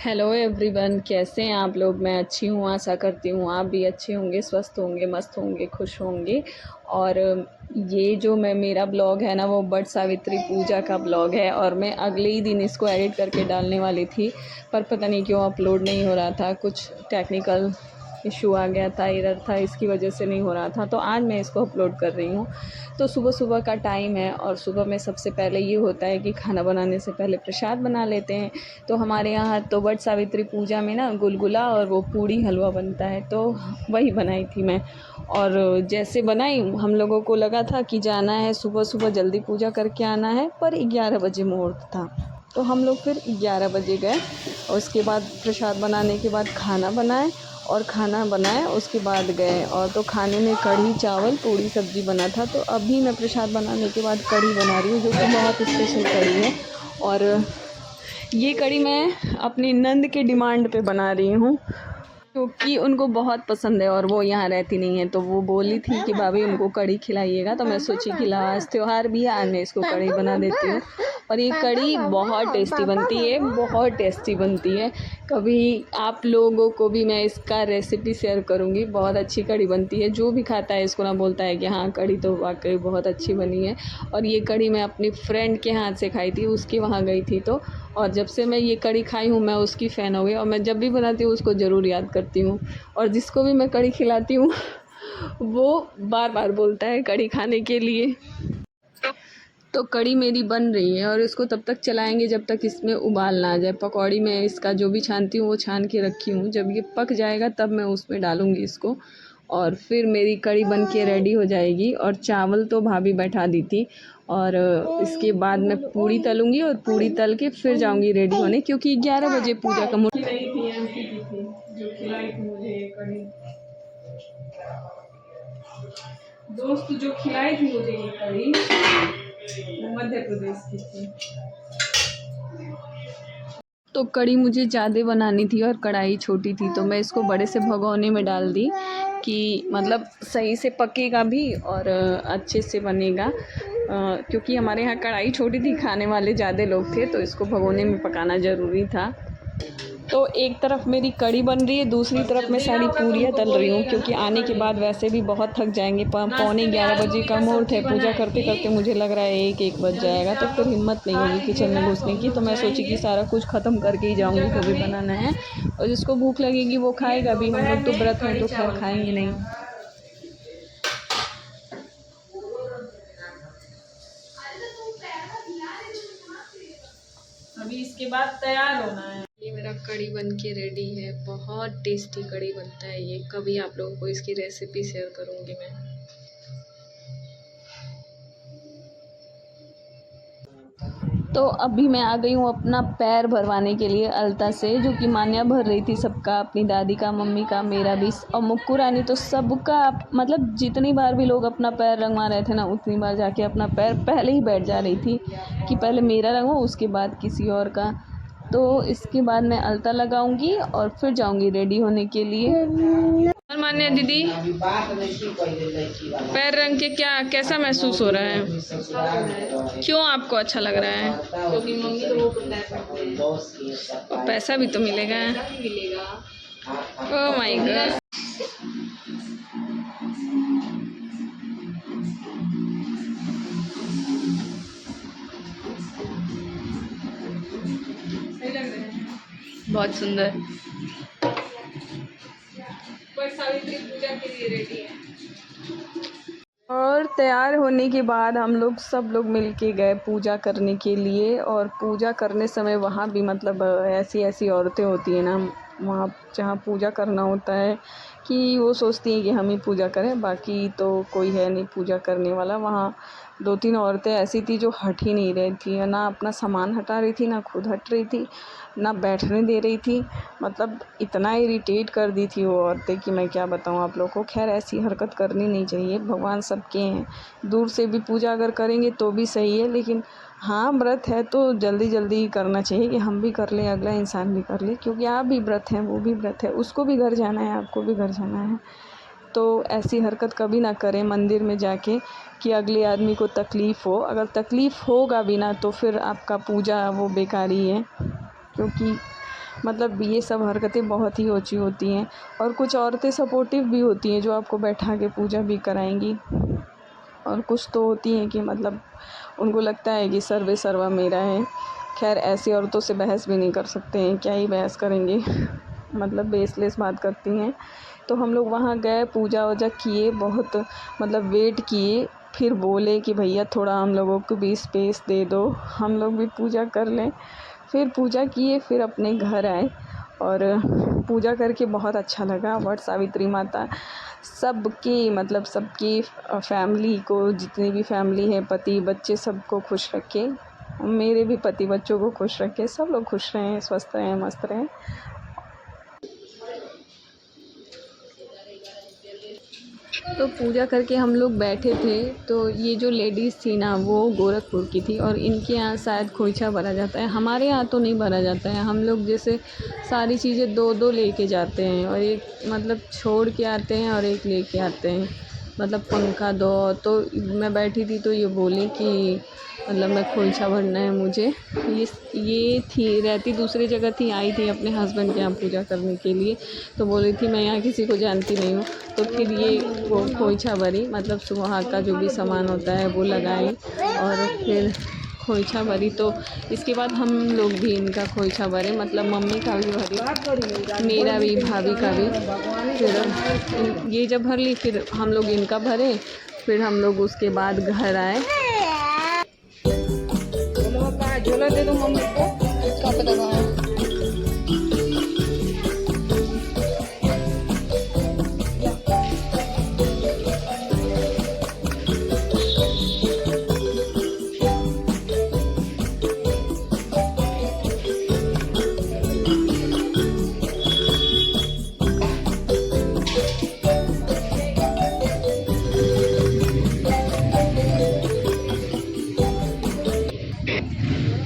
Hello everyone, कैसे हैं आप लोग। मैं अच्छी हूँ, आशा करती हूँ आप भी अच्छे होंगे, स्वस्थ होंगे, मस्त होंगे, खुश होंगे। और ये जो मेरा ब्लॉग है ना, वो वट सावित्री पूजा का ब्लॉग है और मैं अगले ही दिन इसको एडिट करके डालने वाली थी, पर पता नहीं क्यों अपलोड नहीं हो रहा था। कुछ टेक्निकल इशू आ गया था, एरर था, इसकी वजह से नहीं हो रहा था। तो आज मैं इसको अपलोड कर रही हूँ। तो सुबह सुबह का टाइम है और सुबह में सबसे पहले ये होता है कि खाना बनाने से पहले प्रसाद बना लेते हैं। तो हमारे यहाँ तो वट सावित्री पूजा में ना गुलगुला और वो पूड़ी हलवा बनता है, तो वही बनाई थी मैं। और जैसे बनाई, हम लोगों को लगा था कि जाना है सुबह सुबह, जल्दी पूजा करके आना है, पर 11 बजे मुहूर्त था। तो हम लोग फिर 11 बजे गए और उसके बाद प्रसाद बनाने के बाद खाना बनाए और खाना बनाए उसके बाद गए। और तो खाने में कढ़ी चावल पूड़ी सब्ज़ी बना था। तो अभी मैं प्रसाद बनाने के बाद कढ़ी बना रही हूँ, जो कि बहुत स्पेशल कढ़ी है। और ये कढ़ी मैं अपनी नंद के डिमांड पे बना रही हूँ, क्योंकि उनको बहुत पसंद है और वो यहाँ रहती नहीं है। तो वो बोली थी कि भाभी उनको कढ़ी खिलाइएगा, तो मैं सोची कि आज त्योहार भी है, आज मैं इसको कढ़ी बना देती हूँ। और ये कढ़ी बहुत टेस्टी बनती है, बहुत टेस्टी बनती है। कभी आप लोगों को भी मैं इसका रेसिपी शेयर करूँगी। बहुत अच्छी कढ़ी बनती है, जो भी खाता है इसको ना बोलता है कि हाँ कढ़ी तो वाकई बहुत अच्छी बनी है। और ये कढ़ी मैं अपनी फ्रेंड के हाथ से खाई थी, उसके वहाँ गई थी तो। और जब से मैं ये कढ़ी खाई हूँ, मैं उसकी फ़ैन हो गई और मैं जब भी बनाती हूँ उसको ज़रूर याद करती हूँ। और जिसको भी मैं कढ़ी खिलाती हूँ वो बार बार बोलता है कढ़ी खाने के लिए। तो कढ़ी मेरी बन रही है और इसको तब तक चलाएंगे जब तक इसमें उबाल ना आ जाए। पकौड़ी में इसका जो भी छानती हूँ वो छान के रखी हूँ, जब ये पक जाएगा तब मैं उसमें डालूँगी इसको। और फिर मेरी कढ़ी बन के रेडी हो जाएगी। और चावल तो भाभी बैठा दी थी। और इसके बाद मैं पूड़ी तलूँगी और पूड़ी तल के फिर जाऊँगी रेडी होने, क्योंकि 11 बजे पूजा का जो खिलाई थी मुझे ये कढ़ी, दोस्त जो खिलाई थी मुझे ये कढ़ी, वो मध्य प्रदेश की थी। तो कढ़ी मुझे ज़्यादा बनानी थी और कढ़ाई छोटी थी, तो मैं इसको बड़े से भगोने में डाल दी कि मतलब सही से पकेगा भी और अच्छे से बनेगा। क्योंकि हमारे यहाँ कढ़ाई छोटी थी, खाने वाले ज़्यादा लोग थे, तो इसको भगोने में पकाना ज़रूरी था। तो एक तरफ मेरी कढ़ी बन रही है, दूसरी तरफ मैं सारी पूड़ियाँ तल रही हूँ, क्योंकि आने के बाद वैसे भी बहुत थक जाएंगे। 11:15 का मुहूर्त है, पूजा करते करते मुझे लग रहा है 1 बज जाएगा। तो फिर हिम्मत नहीं होगी किचन में घुसने की, तो मैं सोची कि सारा कुछ ख़त्म करके ही जाऊँगी जो भी बनाना है। और जिसको भूख लगेगी वो खाएगा भी, हम लोग तो व्रत हैं तो खैर खाएंगे नहीं। अभी इसके बाद तैयार होना है। ये मेरा कढ़ी बन के रेडी है, बहुत टेस्टी कढ़ी बनता है ये। कभी आप लोगों को इसकी रेसिपी शेयर करूँगी मैं। तो अभी मैं आ गई हूँ अपना पैर भरवाने के लिए अलता से, जो कि मान्या भर रही थी सबका, अपनी दादी का, मम्मी का, मेरा भी और मुक्कू रानी। तो सबका मतलब जितनी बार भी लोग अपना पैर रंगवा रहे थे ना, उतनी बार जाके अपना पैर पहले ही बैठ जा रही थी कि पहले मेरा रंगवाऊँ उसके बाद किसी और का। तो इसके बाद मैं अलता लगाऊंगी और फिर जाऊंगी रेडी होने के लिए। और मान्या दीदी, पैर रंग के कैसा महसूस हो रहा है? क्यों आपको अच्छा लग रहा है? क्योंकि मम्मी लोगों को और पैसा भी तो मिलेगा। Oh my God. बहुत सुंदर। पर सावित्री पूजा के लिए रेडी है। और तैयार होने के बाद हम लोग सब लोग मिल के गए पूजा करने के लिए। और पूजा करने समय वहाँ भी मतलब ऐसी ऐसी औरतें होती हैं ना, वहाँ जहाँ पूजा करना होता है, कि वो सोचती हैं कि हम ही पूजा करें, बाकी तो कोई है नहीं पूजा करने वाला। वहाँ 2-3 औरतें ऐसी थी जो हट ही नहीं रही थी, ना अपना सामान हटा रही थी, ना खुद हट रही थी, ना बैठने दे रही थी। मतलब इतना इरिटेट कर दी थी वो औरतें कि मैं क्या बताऊँ आप लोग को। खैर ऐसी हरकत करनी नहीं चाहिए, भगवान सबके हैं। दूर से भी पूजा अगर करेंगे तो भी सही है, लेकिन हाँ व्रत है तो जल्दी जल्दी करना चाहिए कि हम भी कर लें, अगला इंसान भी कर ले, क्योंकि आप भी व्रत हैं, वो भी व्रत है, उसको भी घर जाना है, आपको भी घर जाना है। तो ऐसी हरकत कभी ना करें मंदिर में जाके कि अगले आदमी को तकलीफ़ हो। अगर तकलीफ़ होगा भी ना तो फिर आपका पूजा वो बेकार ही है, क्योंकि मतलब ये सब हरकतें बहुत ही ऊँची होती हैं। और कुछ औरतें सपोर्टिव भी होती हैं जो आपको बैठा के पूजा भी कराएंगी, और कुछ तो होती हैं कि मतलब उनको लगता है कि सर्वे सर्वा मेरा है। खैर ऐसी औरतों से बहस भी नहीं कर सकते हैं, क्या ही बहस करेंगे मतलब बेसलेस बात करती हैं। तो हम लोग वहाँ गए, पूजा वूजा किए, बहुत मतलब वेट किए, फिर बोले कि भैया थोड़ा हम लोगों को भी स्पेस दे दो, हम लोग भी पूजा कर लें। फिर पूजा किए, फिर अपने घर आए, और पूजा करके बहुत अच्छा लगा। वट सावित्री माता सबकी मतलब सबकी फैमिली को, जितनी भी फैमिली है, पति बच्चे सबको खुश रखे, मेरे भी पति बच्चों को खुश रखे, सब लोग खुश रहें, स्वस्थ रहें, मस्त रहें। तो पूजा करके हम लोग बैठे थे, तो ये जो लेडीज़ थी ना वो गोरखपुर की थी, और इनके यहाँ शायद खोइछा भरा जाता है, हमारे यहाँ तो नहीं भरा जाता है। हम लोग जैसे सारी चीज़ें दो दो लेके जाते हैं, और एक मतलब छोड़ के आते हैं और एक लेके आते हैं। मतलब पंखा दो, तो मैं बैठी थी तो ये बोली कि मतलब मैं खोइछा भरना है मुझे। ये थी रहती दूसरी जगह थी, आई थी अपने हस्बैंड के यहाँ पूजा करने के लिए, तो बोल रही थी मैं यहाँ किसी को जानती नहीं हूँ। तो फिर ये वो खोइछा भरी, मतलब सुहाग का जो भी सामान होता है वो लगाई, और फिर खोइछा भरी। तो इसके बाद हम लोग भी इनका खोइछा भरे, मतलब मम्मी का भी भरी, मेरा भी, भाभी का भी। फिर ये जब भर ली, फिर हम लोग इनका भरे, फिर हम लोग उसके बाद घर आए। झोला दे दो मम्मी को, इसका पता कहाँ है।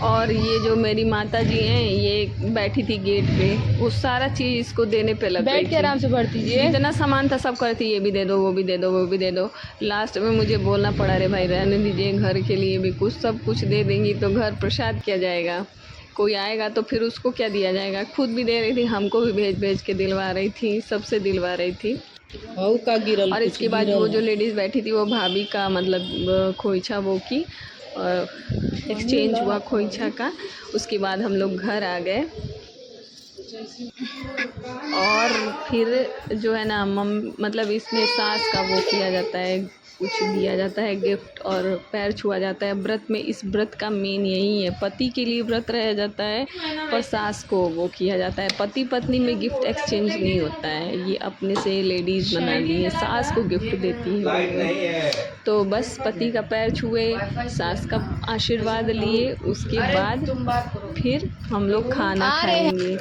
और ये जो मेरी माता जी हैं, ये बैठी थी गेट पे, वो सारा चीज़ इसको देने पे लग गई थी। बैठ के आराम से भरती थी, जितना सामान था सब करती, ये भी दे दो, वो भी दे दो, वो भी दे दो। लास्ट में मुझे बोलना पड़ा, रे भाई रहने दीजिए, घर के लिए भी कुछ, सब कुछ दे देंगी तो घर प्रसाद क्या जाएगा, कोई आएगा तो फिर उसको क्या दिया जाएगा। खुद भी दे रही थी, हमको भी भेज भेज के दिलवा रही थी, सबसे दिलवा रही थी। और इसके बाद वो जो लेडीज़ बैठी थी वो भाभी का मतलब खोइछा वो की, एक्सचेंज हुआ खोइछा का। उसके बाद हम लोग घर आ गए, और फिर जो है ना मतलब इसमें सास का वो किया जाता है, कुछ दिया जाता है गिफ्ट, और पैर छुआ जाता है। व्रत में इस व्रत का मेन यही है, पति के लिए व्रत रह जाता है, और सास को वो किया जाता है। पति पत्नी में गिफ्ट एक्सचेंज नहीं होता है, ये अपने से लेडीज़ बना ली है, सास को गिफ्ट देती है। तो बस पति का पैर छुए, सास का आशीर्वाद लिए, उसके बाद फिर हम लोग खाना खाएंगे।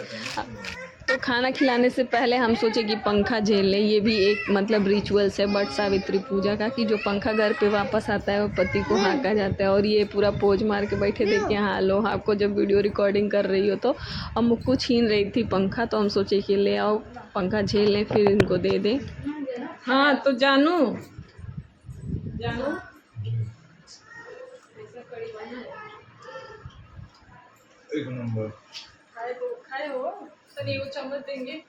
तो खाना खिलाने से पहले हम सोचे कि पंखा झेल लें, ये भी एक मतलब रिचुअल्स है बट सावित्री पूजा का, कि जो पंखा घर पे वापस आता है वो पति को हाँका जाता है। और ये पूरा पोज मार के बैठे थे कि हाँ लो, आपको जब वीडियो रिकॉर्डिंग कर रही हो तो। अब मुक्कू छीन रही थी पंखा, तो हम सोचे कि ले आओ पंखा झेल लें, फिर इनको दे दें। हाँ तो जानू एक नंबर खाए हो सर, ये चम्मच देंगे,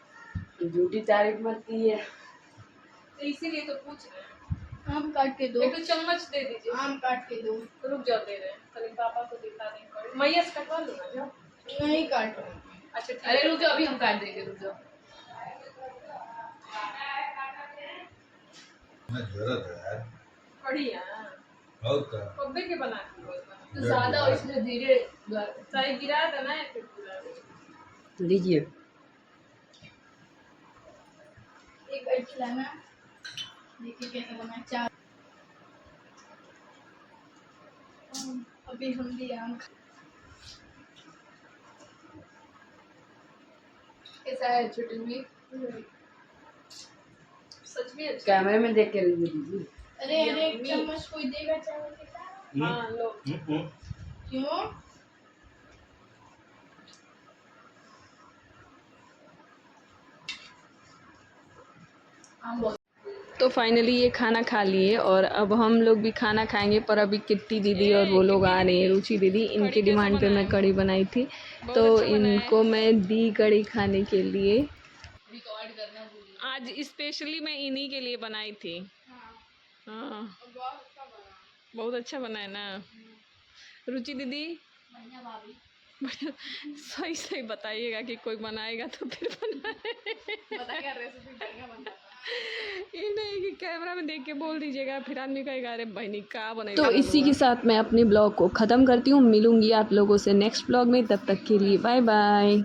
झूठी तारीफ मत की है, तो इसीलिए तो पूछ रहे हैं। आम काट के दो, एक तो चम्मच दे दीजिए, आम काट के दो, रुक जाओ दे रहे हैं, कल पापा को दिखा देंगे। मैया से कटवा लो ना, जाओ नहीं काट। अच्छा अरे रुक जाओ, अभी हम काट देंगे, रुक जाओ। जरूरत है बढ़िया, और का कब्बे के बना के ज्यादा, इसलिए धीरे चाहे गिरा देना है फिर पूरा लीजिए। एक बार खिलाना, देखिए कैसे बना चार। अभी हम भी आम कैसा है छोटी भी, सच में कैमरे में देख के लीजिए। अरे अरे एक चम्मच कोई देगा चावल के साथ। हाँ लो। क्यों? तो फाइनली ये खाना खा लिए और अब हम लोग भी खाना खाएंगे, पर अभी किट्टी दीदी और वो लोग आ रहे हैं, रुचि दीदी, इनकी डिमांड पे मैं कढ़ी बनाई थी, तो इनको मैं दी कढ़ी खाने के लिए। आज स्पेशली मैं इन्हीं के लिए बनाई थी। हाँ बहुत अच्छा बना है ना रुचि दीदी। सही सही बताइएगा कि कोई बनाएगा तो फिर बनाएगा रेसिपी बढ़िया बनता ये नहीं कि कैमरा में देख के बोल दीजिएगा फिर आदमी कहेगा अरे बहनी का बनेगा। तो इसी के साथ मैं अपने ब्लॉग को ख़त्म करती हूँ, मिलूंगी आप लोगों से नेक्स्ट ब्लॉग में, तब तक के लिए बाय बाय।